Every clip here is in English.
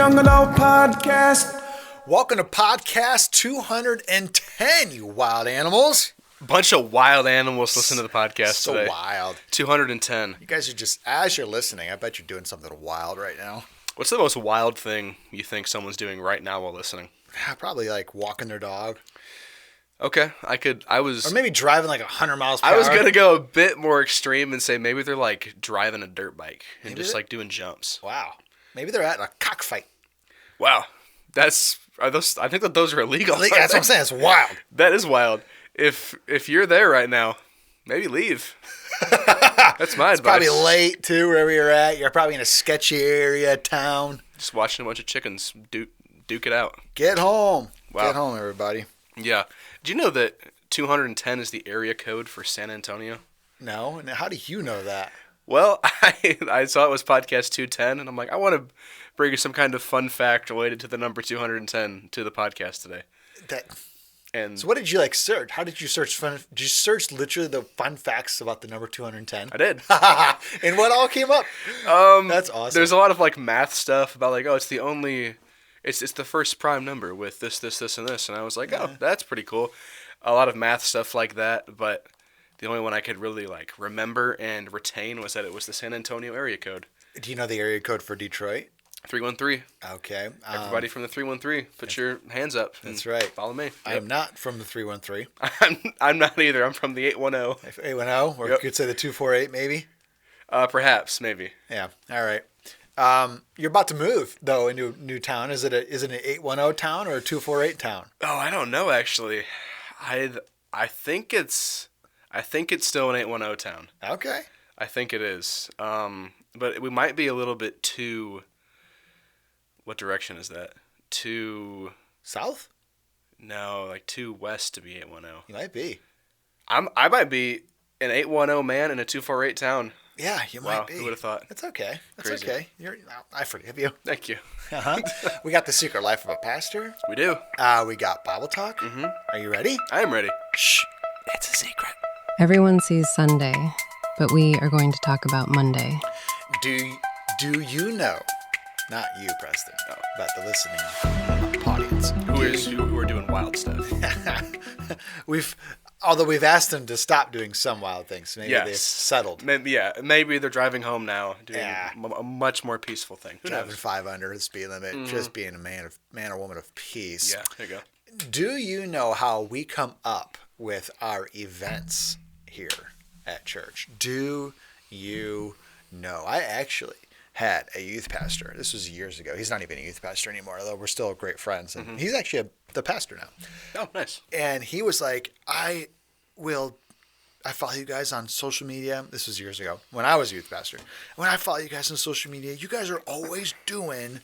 Young Adult Podcast. Welcome to podcast 210, you wild animals. Bunch of wild animals listen to the podcast today. So wild. 210. You guys are just, as you're listening, I bet you're doing something wild right now. What's the most wild thing you think someone's doing right now while listening? Probably like walking their dog. Okay, Or maybe driving like 100 miles per hour. I was going to go a bit more extreme and say maybe they're like driving a dirt bike and Maybe just like doing jumps. Wow. Maybe they're at a cockfight. Wow. I think that those are illegal. That's what I'm saying. It's wild. That is wild. If you're there right now, maybe leave. That's my advice. It's probably late too, wherever you're at. You're probably in a sketchy area, town. Just watching a bunch of chickens duke it out. Get home. Wow. Get home, everybody. Yeah. Do you know that 210 is the area code for San Antonio? No? And how do you know that? Well, I saw it was podcast 210, and I'm like, I want to bring you some kind of fun fact related to the number 210 to the podcast today. So what did you search? How did you search fun? Did you search literally the fun facts about the number 210? I did. And what all came up? That's awesome. There's a lot of math stuff about it's the first prime number with this, and this. And I was like, oh, that's pretty cool. A lot of math stuff like that, but the only one I could really remember and retain was that it was the San Antonio area code. Do you know the area code for Detroit? 313. Okay. Everybody from the 313, put your hands up. That's right. Follow me. Yep. I am not from the 313. I'm not either. I'm from the 810. 810, or you could say the 248 maybe? Perhaps, maybe. Yeah. All right. You're about to move though into a new town. Is it an 810 town or a 248 town? Oh, I don't know actually. I think it's still an 810 town. Okay. I think it is. But we might be a little bit too. What direction is that? Too south? No, too west to be 810. You might be. I might be an 810 man in a 248 town. Yeah, you might be. Who would have thought? That's okay. That's Crazy. Okay. I forgive you. Thank you. We got the Secret Life of a Pastor. We do. We got Bible Talk. Mm-hmm. Are you ready? I am ready. Shh. It's a secret. Everyone sees Sunday, but we are going to talk about Monday. Do you know? Not you, Preston, but the listening audience. Who are doing wild stuff. Although we've asked them to stop doing some wild things. Maybe they've settled. Maybe they're driving home now, doing a much more peaceful thing. Driving 5 under the speed limit, just being a man or woman of peace. Yeah, there you go. Do you know how we come up with our events here at church? Do you know? I actually had a youth pastor. This was years ago. He's not even a youth pastor anymore, although we're still great friends. And he's actually the pastor now. Oh, nice. And he was like, I follow you guys on social media. This was years ago when I was a youth pastor. When I follow you guys on social media, you guys are always doing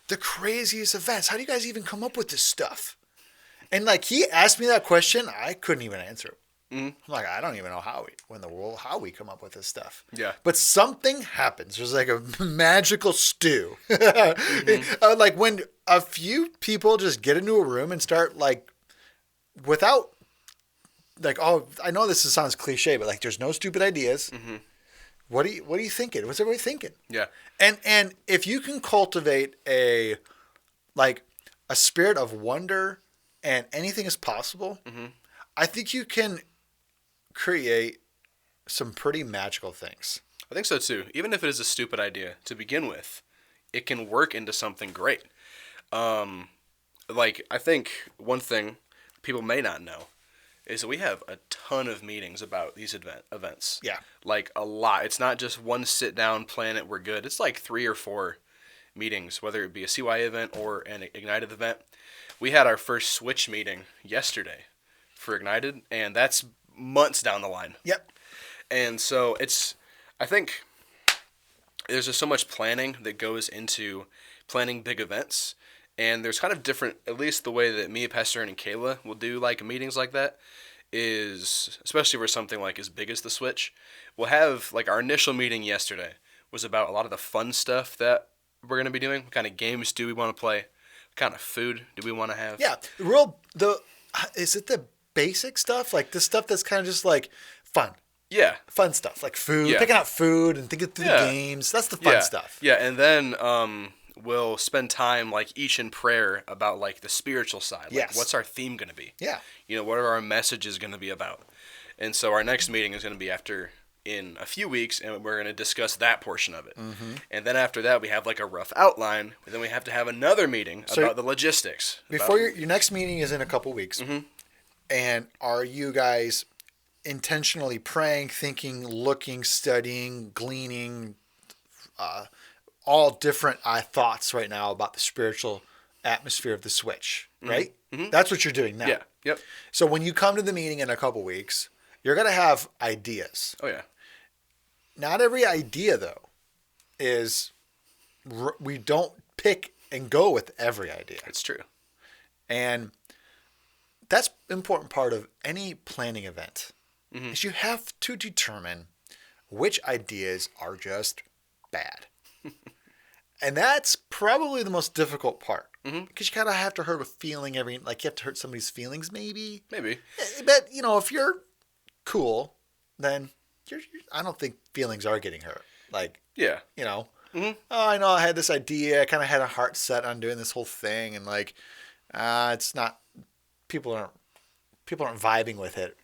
the craziest events. How do you guys even come up with this stuff? And he asked me that question. I couldn't even answer it. I'm like, I don't even know how we come up with this stuff. Yeah. But something happens. There's a magical stew. When a few people just get into a room and start without I know this sounds cliche, but there's no stupid ideas. Mm-hmm. What are you thinking? What's everybody thinking? Yeah. And if you can cultivate a spirit of wonder and anything is possible, I think you can create some pretty magical things. I think so too. Even if it is a stupid idea to begin with, it can work into something great. I think one thing people may not know is that we have a ton of meetings about these events. Yeah. A lot. It's not just one sit down, plan it, we're good. It's 3 or 4 meetings, whether it be a CY event or an Ignited event. We had our first Switch meeting yesterday for Ignited, and that's months down the line. Yep. And so I think there's just so much planning that goes into planning big events. And there's kind of different, at least the way that me, Pastor, and Kayla will do meetings like that is, especially for something as big as the Switch, we'll have our initial meeting yesterday was about a lot of the fun stuff that we're going to be doing. What kind of games do we want to play? What kind of food do we want to have? Yeah. Is it the basic stuff? The stuff that's kind of just fun. Yeah. Fun stuff, food, picking out food and thinking through the games. That's the fun stuff. Yeah, and then we'll spend time like each in prayer about like the spiritual side. Like, Yes. what's our theme going to be? Yeah. You know, what are our messages going to be about? And so our next meeting is going to be in a few weeks, and we're going to discuss that portion of it. And then after that, we have like a rough outline. And then we have to have another meeting about the logistics. Before your next meeting is in a couple weeks, and are you guys intentionally praying, thinking, looking, studying, gleaning, all different thoughts right now about the spiritual atmosphere of the switch, right? That's what you're doing now. Yeah. Yep. So when you come to the meeting in a couple weeks, you're going to have ideas. Oh, yeah. Not every idea, though, is we don't pick and go with every idea. It's true. And that's an important part of any planning event. Is you have to determine which ideas are just bad. And that's probably the most difficult part. Because you kind of have to hurt a feeling you have to hurt somebody's feelings, maybe. Maybe. But, if you're cool, then I don't think feelings are getting hurt. Yeah. Oh, I know I had this idea. I kind of had a heart set on doing this whole thing. And it's not, people aren't vibing with it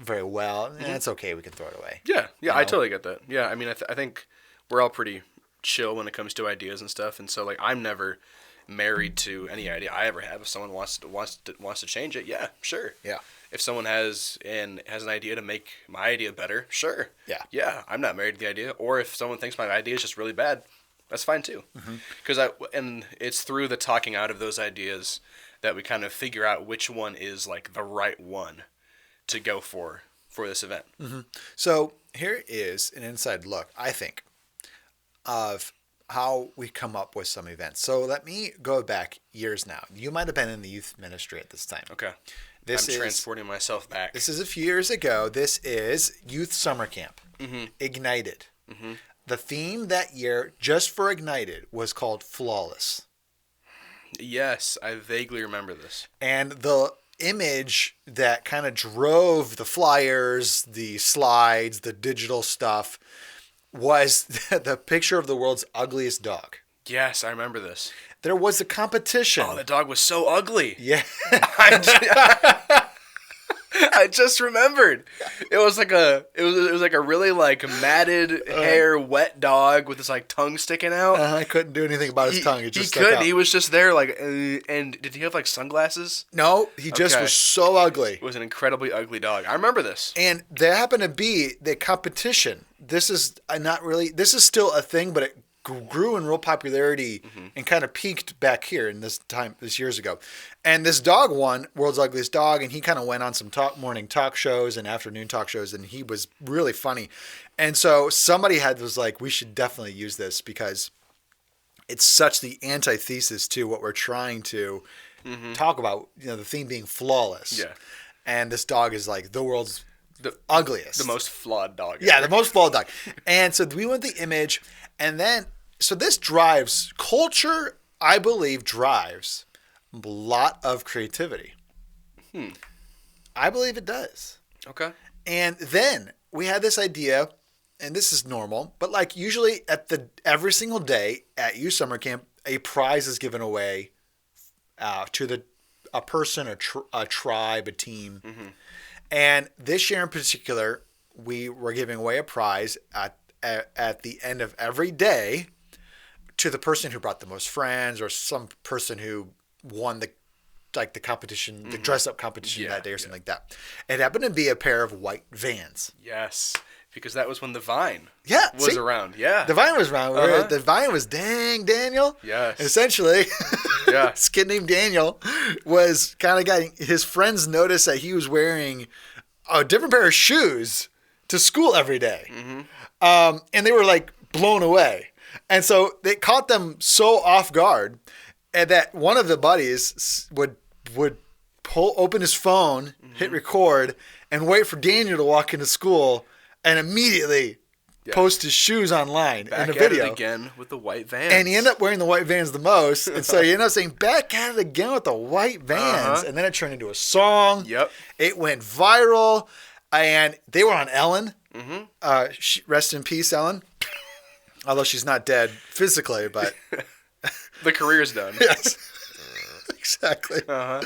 very well. It's okay. We can throw it away. Yeah. Yeah. I totally get that. Yeah. I mean, I think we're all pretty chill when it comes to ideas and stuff. And so I'm never married to any idea I ever have. If someone wants to change it, yeah, sure. Yeah. If someone has an idea to make my idea better, sure. Yeah. Yeah, I'm not married to the idea. Or if someone thinks my idea is just really bad, that's fine too. Because and it's through the talking out of those ideas that we kind of figure out which one is the right one to go for this event. So here is an inside look, I think, of how we come up with some events. So let me go back years now. You might have been in the youth ministry at this time. Okay. I'm transporting myself back. This is a few years ago. This is Youth Summer Camp, Ignited. The theme that year, just for Ignited, was called Flawless. Yes, I vaguely remember this. And the image that kind of drove the flyers, the slides, the digital stuff was the picture of the world's ugliest dog. Yes, I remember this. There was a competition. Oh, the dog was so ugly. Yeah. I just remembered. It was like a really matted hair, wet dog with his tongue sticking out. I couldn't do anything about his tongue. It just he stuck could. out. He was just there and did he have sunglasses? No, he just was so ugly. It was an incredibly ugly dog. I remember this. And there happened to be the competition. This is still a thing, but it grew in real popularity and kind of peaked back here in this years ago. And this dog won World's Ugliest Dog, and he kind of went on some morning talk shows and afternoon talk shows, and he was really funny. And so somebody was like, we should definitely use this because it's such the antithesis to what we're trying to talk about, the theme being flawless. Yeah. And this dog is the world's ugliest. The most flawed dog ever. Yeah, the most flawed dog. And so we went the image, and then, so this drives, culture, I believe, drives a lot of creativity. I believe it does. Okay. And then we had this idea, and this is normal, but usually every single day at youth summer camp, a prize is given away to a person, a tribe, a team. And this year in particular, we were giving away a prize at the end of every day to the person who brought the most friends or some person who won the competition, the dress up competition that day or something like that. It happened to be a pair of white Vans. Yes, because that was when the Vine was around. Yeah. The Vine was around. The Vine was Dang Daniel. Yes. Essentially, yeah. This kid named Daniel was kind of getting his friends noticed that he was wearing a different pair of shoes to school every day. And they were blown away. And so they caught them so off guard and that one of the buddies would open his phone, hit record, and wait for Daniel to walk into school and immediately post his shoes online back in a video. At it again with the white Vans. And he ended up wearing the white Vans the most. And so he ended up saying, back at it again with the white Vans. And then it turned into a song. Yep. It went viral. And they were on Ellen. Rest in peace, Ellen. Although she's not dead physically, but The career's done. Yes. Exactly. Uh-huh.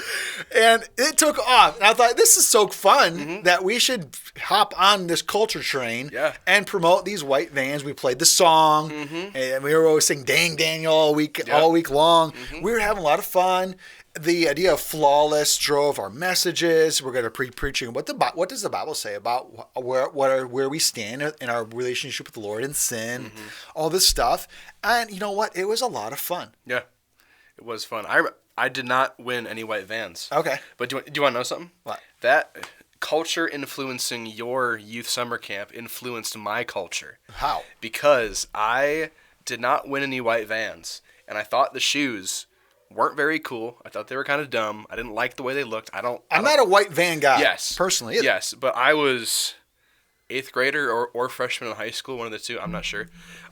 And it took off. And I thought, this is so fun that we should hop on this culture train and promote these white vans. We played the song, and we were always singing Dang Daniel all week long. We were having a lot of fun. The idea of flawless drove our messages. We're going to be preaching what does the Bible say about where we stand in our relationship with the Lord and sin, all this stuff. And you know what? It was a lot of fun. Yeah, it was fun. I did not win any white vans. Okay. But do you want to know something? What? That culture influencing your youth summer camp influenced my culture. How? Because I did not win any white vans, and I thought the shoes weren't very cool. I thought they were kind of dumb. I didn't like the way they looked. I'm not a white van guy. Yes. Personally. Either. Yes, but I was 8th grader or freshman in high school, one of the two. I'm not sure.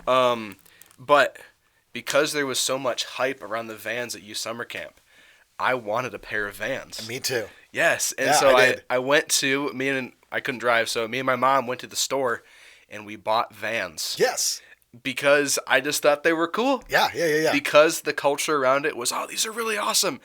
But because there was so much hype around the vans at youth summer camp, I wanted a pair of vans. Me too. Yes, and yeah, so I went to I couldn't drive, so me and my mom went to the store, and we bought vans. Yes. Because I just thought they were cool. Yeah. Because the culture around it was, oh, these are really awesome.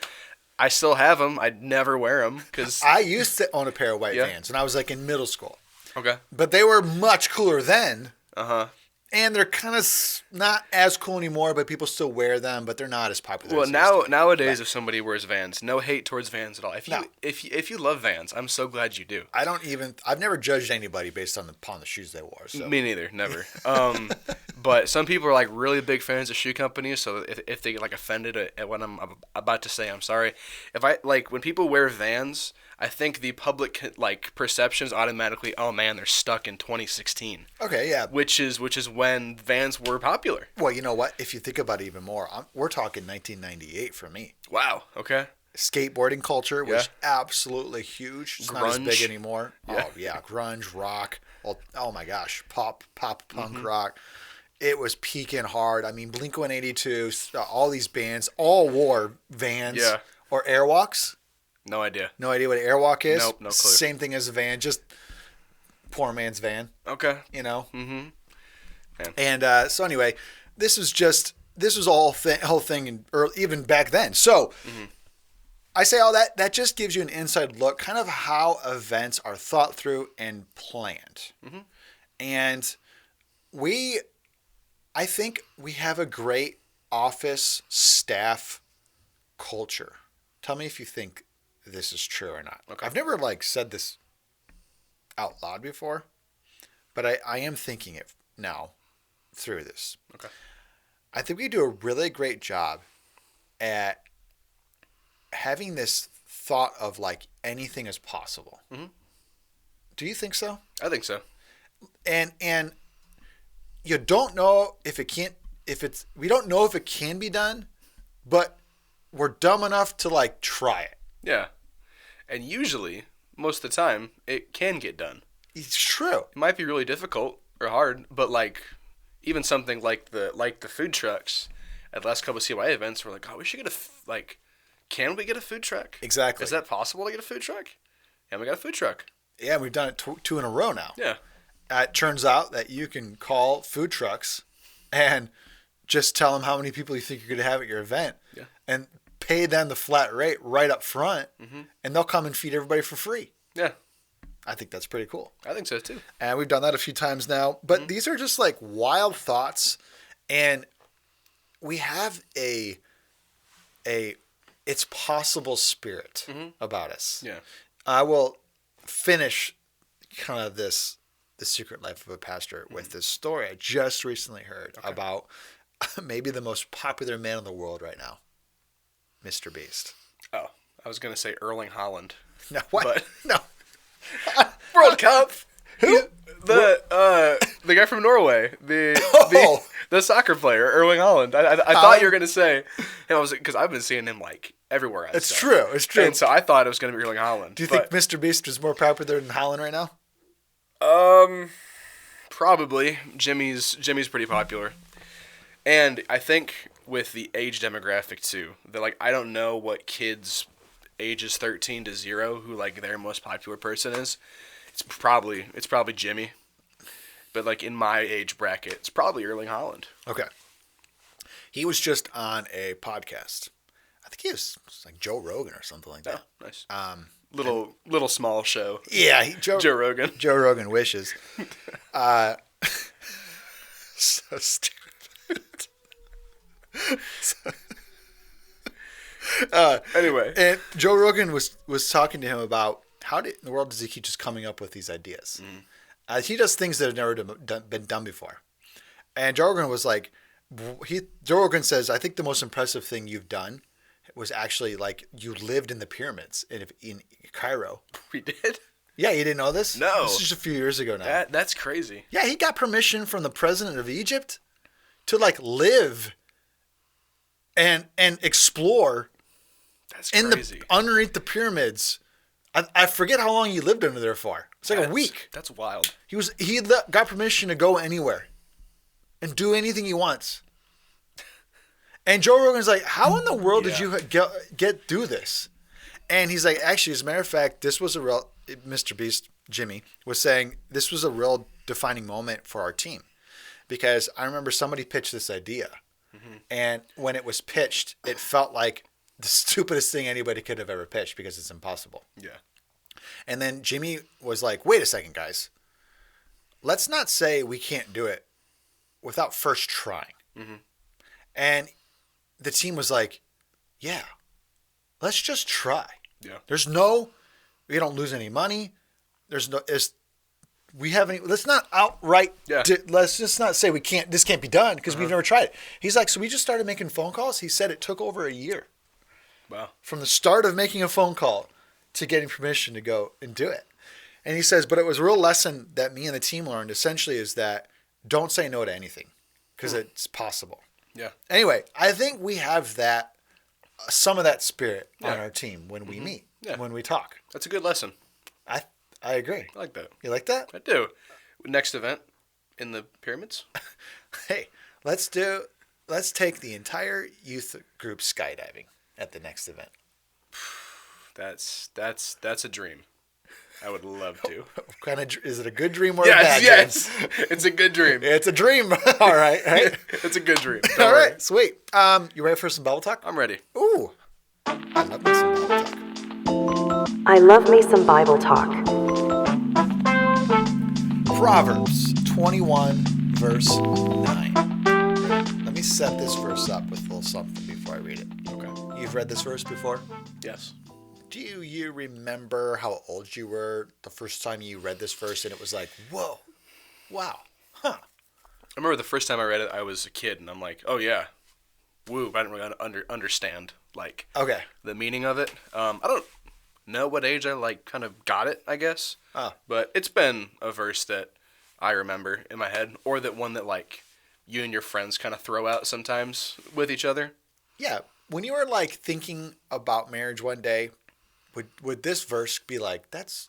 I still have them. I'd never wear them because I used to own a pair of white vans when I was like in middle school. Okay. But they were much cooler then. Uh-huh. And they're kind of not as cool anymore, but people still wear them, but they're not as popular. Well, as nowadays, if somebody wears Vans, no hate towards Vans at all. No. If you love Vans, I'm so glad you do. I've never judged anybody based upon the shoes they wore. So. Me neither, never. But some people are like really big fans of shoe companies, so if they get like offended at what I'm about to say, I'm sorry. When people wear Vans, I think the public like perception is automatically, oh man, they're stuck in 2016. Okay, yeah. Which is when Vans were popular. Well, you know what? If you think about it even more, we're talking 1998 for me. Wow. Okay. Skateboarding culture was absolutely huge. It's not as big anymore. Yeah. Oh yeah, grunge, rock. Oh my gosh, pop, punk rock. It was peaking hard. I mean, Blink-182, all these bands all wore Vans or Airwalks. No idea. No idea what an Airwalk is? Nope, no clue. Same thing as a van, just poor man's van. Okay. You know? Mm-hmm. And so anyway, this was all whole thing, even back then. So I say all that. That just gives you an inside look, kind of how events are thought through and planned. Mm-hmm. And I think we have a great office staff culture. Tell me if you think this is true or not. Okay. I've never said this out loud before, but I am thinking it now through this. Okay. I think we do a really great job at having this thought of anything is possible. Mm-hmm. Do you think so? I think so. And you don't know we don't know if it can be done, but we're dumb enough to try it. Yeah. And usually, most of the time, it can get done. It's true. It might be really difficult or hard, but even something like the food trucks at the last couple of CY events, we're like, oh, we should get can we get a food truck? Exactly. Is that possible to get a food truck? Yeah, we got a food truck. Yeah, we've done it two in a row now. Yeah. It turns out that you can call food trucks and just tell them how many people you think you're going to have at your event. Yeah. And pay them the flat rate right up front, and they'll come and feed everybody for free. Yeah. I think that's pretty cool. I think so too. And we've done that a few times now. But these are just wild thoughts, and we have a it's possible spirit about us. Yeah. I will finish kind of the secret life of a pastor with this story I just recently heard about maybe the most popular man in the world right now, Mr. Beast. Oh, I was going to say Erling Haaland. No, what? But no. World Cup. Who? The guy from Norway, the soccer player, Erling Haaland. I thought you were going to say, because I've been seeing him everywhere. It's true. It's true. And so I thought it was going to be Erling Haaland. Do you think Mr. Beast is more popular than Haaland right now? Probably. Jimmy's pretty popular. And I think with the age demographic too, that I don't know what kids ages 13 to 0 who their most popular person is. It's probably Jimmy. But in my age bracket, it's probably Erling Haaland. Okay. He was just on a podcast. I think he was like Joe Rogan or something like that. Oh, nice. Little small show. Yeah, Joe Rogan. Joe Rogan wishes. So stupid. Anyway, and Joe Rogan was talking to him about how in the world does he keep just coming up with these ideas? He does things that have never been done before. And Joe Rogan was like, Joe Rogan says, I think the most impressive thing you've done was actually like you lived in the pyramids in Cairo. We did? Yeah, you didn't know this? No. This is just a few years ago now. That's crazy. Yeah, he got permission from the president of Egypt to like live and explore That's in crazy. Underneath the pyramids. I forget how long he lived under there for. It's like a week. That's wild. He got permission to go anywhere and do anything he wants. And Joe Rogan's like, how in the world did you get do this? And he's like, actually, as a matter of fact, this was a real, Mr. Beast, Jimmy, was saying this was a real defining moment for our team. Because I remember somebody pitched this idea. And when it was pitched, it felt like the stupidest thing anybody could have ever pitched because it's impossible. Yeah. And then Jimmy was like, wait a second, guys. Let's not say we can't do it without first trying. And the team was like, yeah, let's just try. Yeah. We don't lose any money. Let's not outright, let's just not say this can't be done because we've never tried it. He's like, so we just started making phone calls. He said it took over a year. Wow. From the start of making a phone call to getting permission to go and do it. And he says, but it was a real lesson that me and the team learned essentially is that don't say no to anything because it's possible. Yeah. Anyway, I think we have some of that spirit on our team when we meet, when we talk. That's a good lesson. I agree. I like that. You like that? I do. Next event in the pyramids. Hey, let's take the entire youth group skydiving at the next event. That's a dream. I would love to. Is it a good dream or a bad dream? Yes. It's a good dream. It's a dream. All right. It's a good dream. All right. Sweet. You ready for some Bible talk? I'm ready. Ooh. I love me some Bible talk. I love me some Bible talk. Proverbs 21, verse 9. Let me set this verse up with a little something before I read it. Okay. You've read this verse before? Yes. Do you remember how old you were the first time you read this verse and it was like, whoa, wow, huh? I remember the first time I read it, I was a kid, and I'm like, oh yeah, woo, I didn't really understand, like, the meaning of it. I don't know what age I, kind of got it, I guess. But it's been a verse that I remember in my head, or that one that, you and your friends kind of throw out sometimes with each other. Yeah. When you were, thinking about marriage one day, would this verse be like, that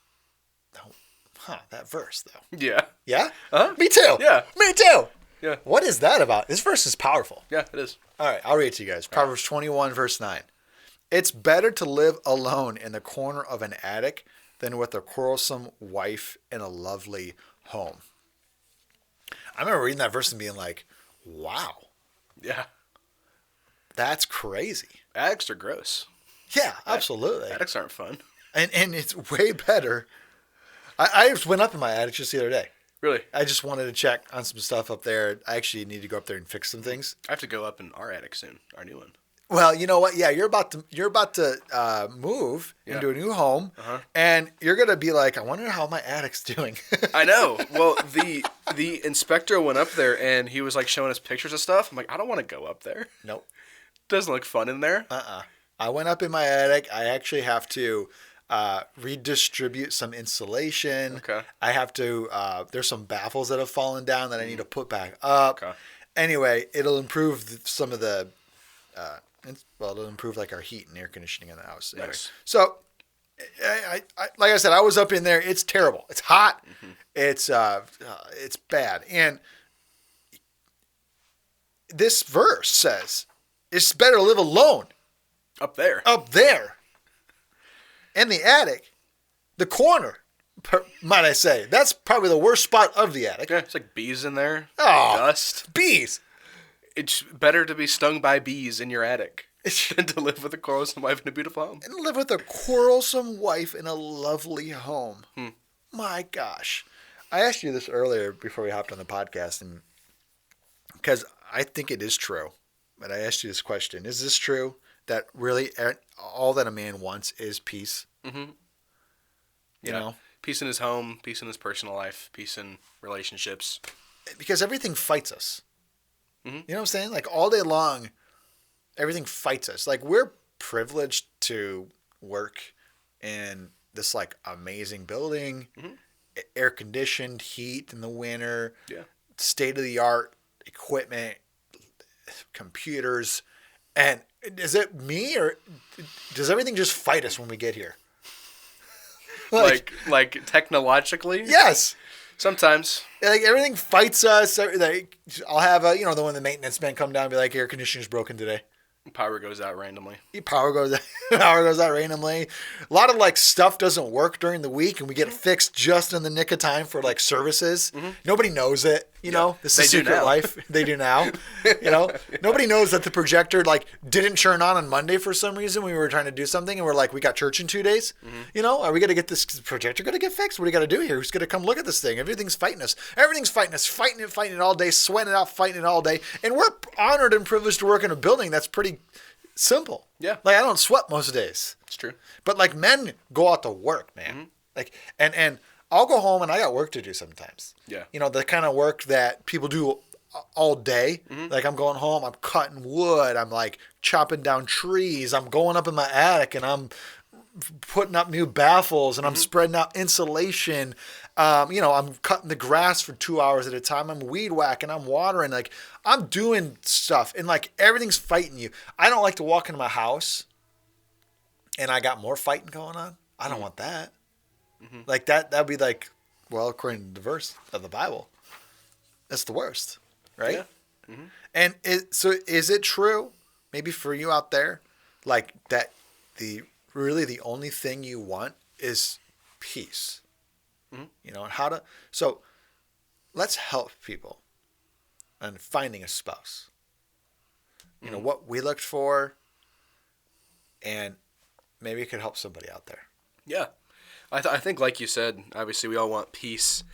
verse, though? Yeah. Yeah? Uh-huh. Me too. Yeah. Me too. Yeah. What is that about? This verse is powerful. Yeah, it is. All right, I'll read it to you guys. Proverbs 21, verse 9. It's better to live alone in the corner of an attic than with a quarrelsome wife in a lovely home. I remember reading that verse and being like, wow. Yeah. That's crazy. Attics are gross. Yeah, absolutely. Attics aren't fun. And it's way better. I just went up in my attic just the other day. Really? I just wanted to check on some stuff up there. I actually need to go up there and fix some things. I have to go up in our attic soon, our new one. Well, you know what? Yeah, you're about to move into a new home, and you're gonna be like, I wonder how my attic's doing. I know. Well, the inspector went up there and he was showing us pictures of stuff. I'm like, I don't want to go up there. Nope. Doesn't look fun in there. I went up in my attic. I actually have to redistribute some insulation. Okay. I have to. There's some baffles that have fallen down that I need to put back up. Okay. Anyway, it'll improve some of the. It'll improve our heat and air conditioning in the house. Anyway. Nice. So, I like I said, I was up in there. It's terrible. It's hot. Mm-hmm. It's bad. And this verse says it's better to live alone. Up there. In the attic, the corner, might I say. That's probably the worst spot of the attic. Yeah, it's bees in there. Oh, dust. Bees. It's better to be stung by bees in your attic than to live with a quarrelsome wife in a beautiful home. And live with a quarrelsome wife in a lovely home. My gosh. I asked you this earlier before we hopped on the podcast, and because I think it is true. But I asked you this question. Is this true that really all that a man wants is peace? Mm-hmm. You know? Peace in his home, peace in his personal life, peace in relationships. Because everything fights us. Mm-hmm. You know what I'm saying? Like all day long, everything fights us. Like we're privileged to work in this like amazing building, air conditioned, heat in the winter, state of the art equipment, computers. And is it me or does everything just fight us when we get here? like technologically? Yes. Sometimes. Like everything fights us. Like I'll have the one the maintenance man come down and be like, air conditioner's broken today. Power goes out randomly. Power goes out randomly. A lot of like stuff doesn't work during the week, and we get it fixed just in the nick of time for like services. Nobody knows it. You know, this is secret life. They do now. Nobody knows that the projector like didn't turn on Monday for some reason when we were trying to do something, and we're like, we got church in 2 days. Are we gonna get this projector gonna get fixed? What do you got to do here? Who's gonna come look at this thing? Everything's fighting us. Everything's fighting us. Fighting it all day. Sweating it out. Fighting it all day. And we're honored and privileged to work in a building that's pretty simple. Yeah. Like I don't sweat most days. It's true. But like men go out to work, man. Like and I'll go home and I got work to do sometimes. Yeah. The kind of work that people do all day. Like I'm going home, I'm cutting wood, I'm like chopping down trees, I'm going up in my attic and I'm putting up new baffles and I'm spreading out insulation. I'm cutting the grass for 2 hours at a time. I'm weed whacking. I'm watering. Like I'm doing stuff and like everything's fighting you. I don't like to walk into my house and I got more fighting going on. I don't want that. Like that'd be like, well, according to the verse of the Bible, that's the worst, right? Yeah. And is it true? Maybe for you out there, like that the only thing you want is peace. And so let's help people on finding a spouse. What we looked for, and maybe it could help somebody out there. Yeah. I think like you said, obviously we all want peace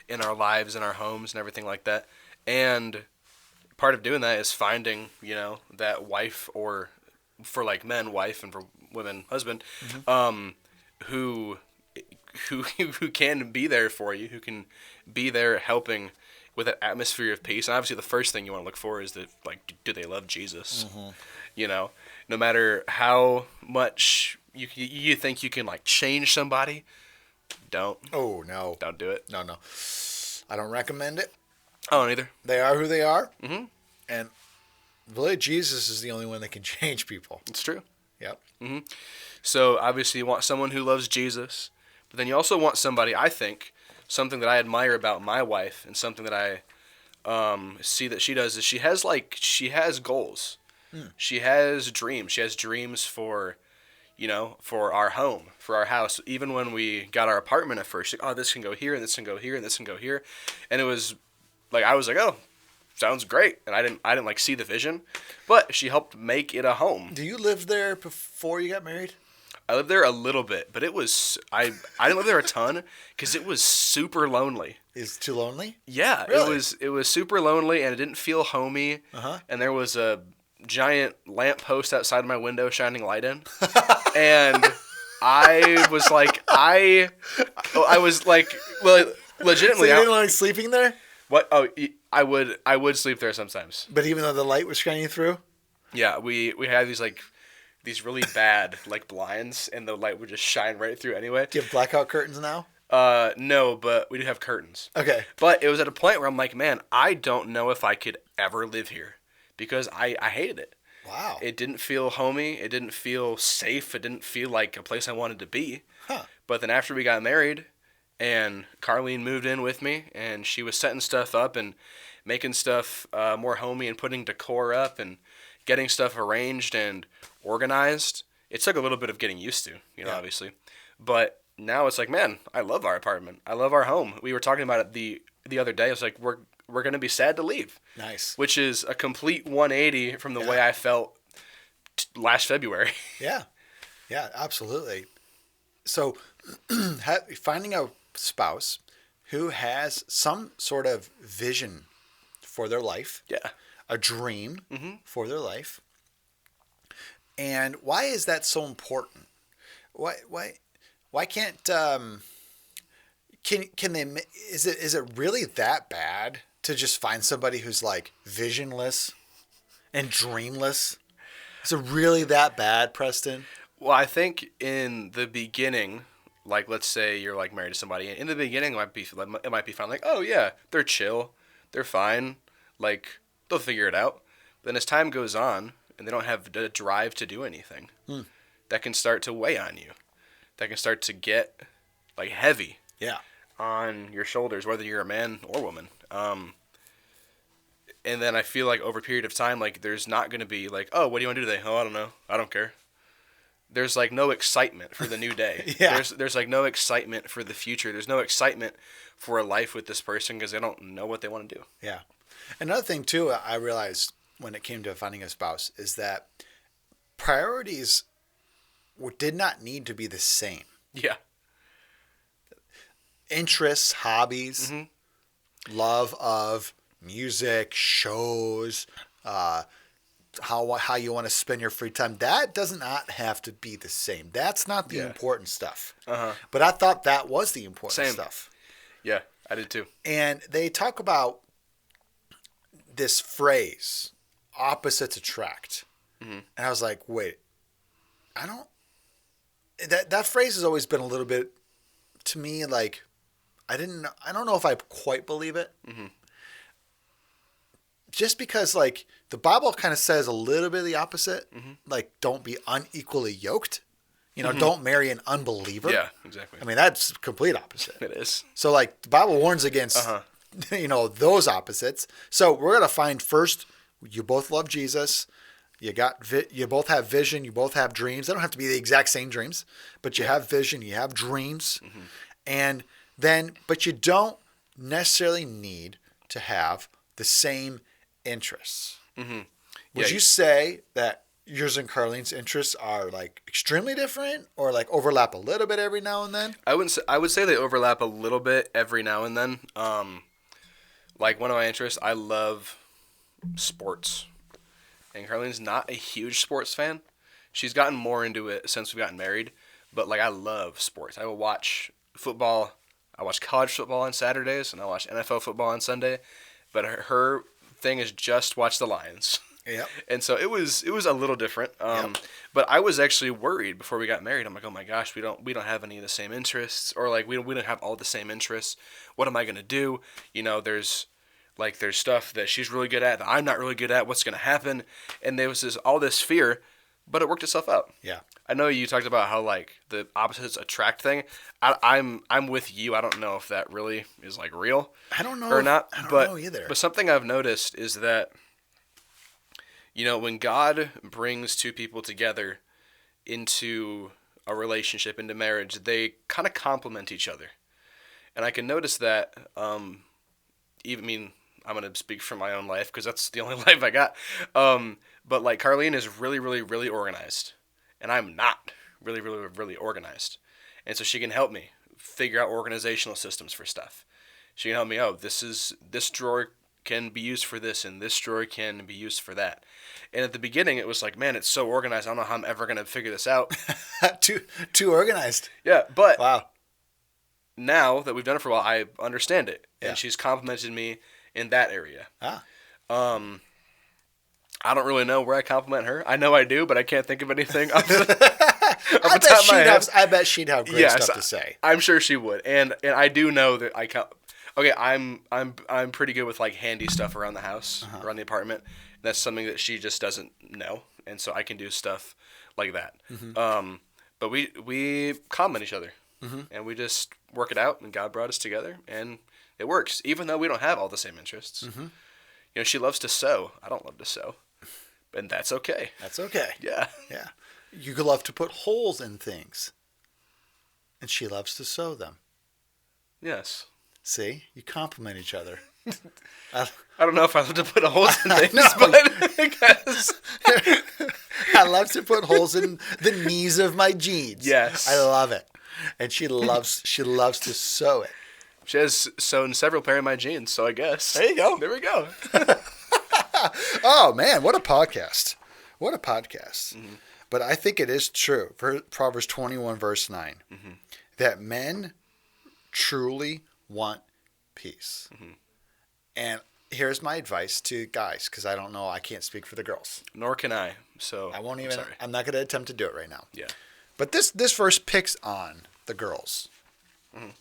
in our lives, in our homes and everything like that. And part of doing that is finding, that wife, or for like men, wife, and for women, husband, who can be there for you, who can be there helping with an atmosphere of peace. And obviously the first thing you want to look for is that, like, do they love Jesus? No matter how much you think you can like change somebody, don't. Oh no, don't do it. No, I don't recommend it. I don't either. They are who they are, and really Jesus is the only one that can change people. It's true. Yep. So obviously you want someone who loves Jesus, but then you also want somebody, I think, something that I admire about my wife and something that I see that she does is she has goals. She has dreams. She has dreams for our home, for our house. Even when we got our apartment at first, like, oh, this can go here, and this can go here, and this can go here. And it was like, I was like, oh, sounds great. And I didn't like see the vision, but she helped make it a home. Do you live there before you got married? I lived there a little bit, but I didn't live there a ton because it was super lonely. Is it too lonely? Yeah, really? It was super lonely, and it didn't feel homey. And there was a giant lamp post outside my window shining light in, and I was like, well, legitimately. So you didn't like sleeping there? What? Oh, I would sleep there sometimes. But even though the light was shining through? Yeah, we had these really bad like blinds, and the light would just shine right through anyway. Do you have blackout curtains now? No, but we do have curtains. Okay. But it was at a point where I'm like, man, I don't know if I could ever live here because I hated it. Wow. It didn't feel homey. It didn't feel safe. It didn't feel like a place I wanted to be. But then after we got married and Carlene moved in with me and she was setting stuff up and making stuff more homey and putting decor up and getting stuff arranged and organized, it took a little bit of getting used to, obviously. But now it's like, man, I love our apartment. I love our home. We were talking about it the other day. It's like we're going to be sad to leave. Nice. Which is a complete 180 from the way I felt last February. Yeah. Yeah, absolutely. So finding a spouse who has some sort of vision for their life. Yeah. A dream for their life. And why is that so important? Why can't can they, is it really that bad to just find somebody who's like visionless and dreamless? Is it really that bad, Preston? Well, I think in the beginning, like let's say you're like married to somebody, in the beginning it might be fine. Like, oh yeah, they're chill, they're fine, like they'll figure it out. But then as time goes on, and they don't have the drive to do anything, that can start to weigh on you. That can start to get like heavy. Yeah. On your shoulders, whether you're a man or woman. And then I feel like over a period of time, like there's not going to be like, oh, what do you want to do today? Oh, I don't know. I don't care. There's like no excitement for the new day. Yeah. There's like no excitement for the future. There's no excitement for a life with this person because they don't know what they want to do. Yeah. Another thing too, I realized when it came to finding a spouse is that priorities did not need to be the same. Yeah. Interests, hobbies, love of music, shows, how you want to spend your free time. That does not have to be the same. That's not the important stuff. But I thought that was the important stuff. Yeah, I did too. And they talk about this phrase, opposites attract. And I was like, wait, that phrase has always been a little bit, to me, like, I don't know if I quite believe it. Just because, like, the Bible kind of says a little bit of the opposite. Like, don't be unequally yoked. You know, don't marry an unbeliever. Yeah, exactly. I mean, that's complete opposite. It is. So, like, the Bible warns against, those opposites. So we're going to find first, you both love Jesus. You both have vision. You both have dreams. They don't have to be the exact same dreams, but you have vision. You have dreams. And then, but you don't necessarily need to have the same interests. Would you say that yours and Carlene's interests are like extremely different, or like overlap a little bit every now and then? I would say they overlap a little bit every now and then. Like one of my interests, I love sports, and Carlene's not a huge sports fan. She's gotten more into it since we've gotten married, but like I love sports. I will watch football. I watch college football on Saturdays, and I watch NFL football on Sunday. But her thing is just watch the Lions. Yep. And so it was a little different. But I was actually worried before we got married. I'm like, oh my gosh, we don't have any of the same interests, or like we don't have all the same interests. What am I gonna do? You know, there's stuff that she's really good at that I'm not really good at. What's gonna happen? And there was all this fear, but it worked itself out. Yeah. I know you talked about how like the opposites attract thing. I'm with you. I don't know if that really is like real. I don't know or not. I don't know either. But something I've noticed is that, you know, when God brings two people together into a relationship, into marriage, they kind of complement each other. And I can notice that, I'm going to speak from my own life because that's the only life I got. But like Carlene is really, really, really organized. And I'm not really, really, really organized. And so she can help me figure out organizational systems for stuff. She can help me, this drawer can be used for this, and this drawer can be used for that. And at the beginning, it was like, man, it's so organized. I don't know how I'm ever going to figure this out. Too organized. Yeah, but wow. Now that we've done it for a while, I understand it. And Yeah. she's complimented me in that area. Ah. I don't really know where I compliment her. I know I do, but I can't think of anything off the I bet she'd have great stuff to say. I'm sure she would. And I do know that I'm pretty good with like handy stuff around the house, around the apartment. That's something that she just doesn't know, and so I can do stuff like that. But we compliment each other, and we just work it out. And God brought us together, and it works, even though we don't have all the same interests. You know, she loves to sew. I don't love to sew, and that's okay. That's okay. Yeah. Yeah. You could love to put holes in things, and she loves to sew them. Yes. See, you compliment each other. I don't know if I love to put holes in things, know. but I guess. I love to put holes in the knees of my jeans. Yes. I love it. And she loves to sew it. She has sewn several pair of my jeans, so I guess. There you go. There we go. Oh, man, what a podcast. What a podcast. Mm-hmm. But I think it is true, Proverbs 21, verse 9, that men truly want peace. And here's my advice to guys, because I can't speak for the girls. Nor can I, so I won't even, sorry. I'm not going to attempt to do it right now. Yeah. But this verse picks on the girls.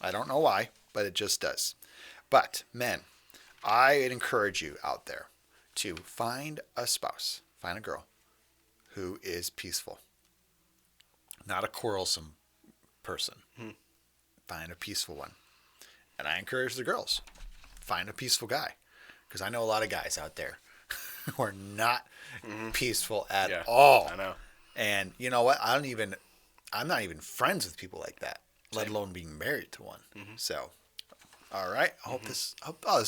I don't know why, but it just does. But men, I would encourage you out there to find a spouse, find a girl who is peaceful, not a quarrelsome person. Find a peaceful one. And I encourage the girls, find a peaceful guy, because I know a lot of guys out there who are not peaceful at all. I know. And you know what? I'm not even friends with people like that, let alone being married to one. So, all right. I hope this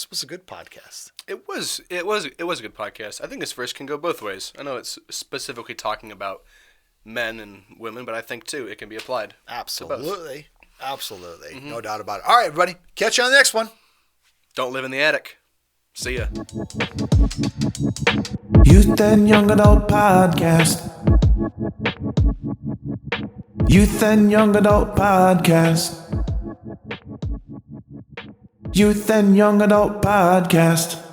was a good podcast. It was a good podcast. I think this verse can go both ways. I know it's specifically talking about men and women, but I think too it can be applied. Absolutely. Absolutely. No doubt about it. All right, everybody. Catch you on the next one. Don't live in the attic. See ya. Youth and Young Adult Podcast. Youth and Young Adult Podcast. Youth and Young Adult Podcast.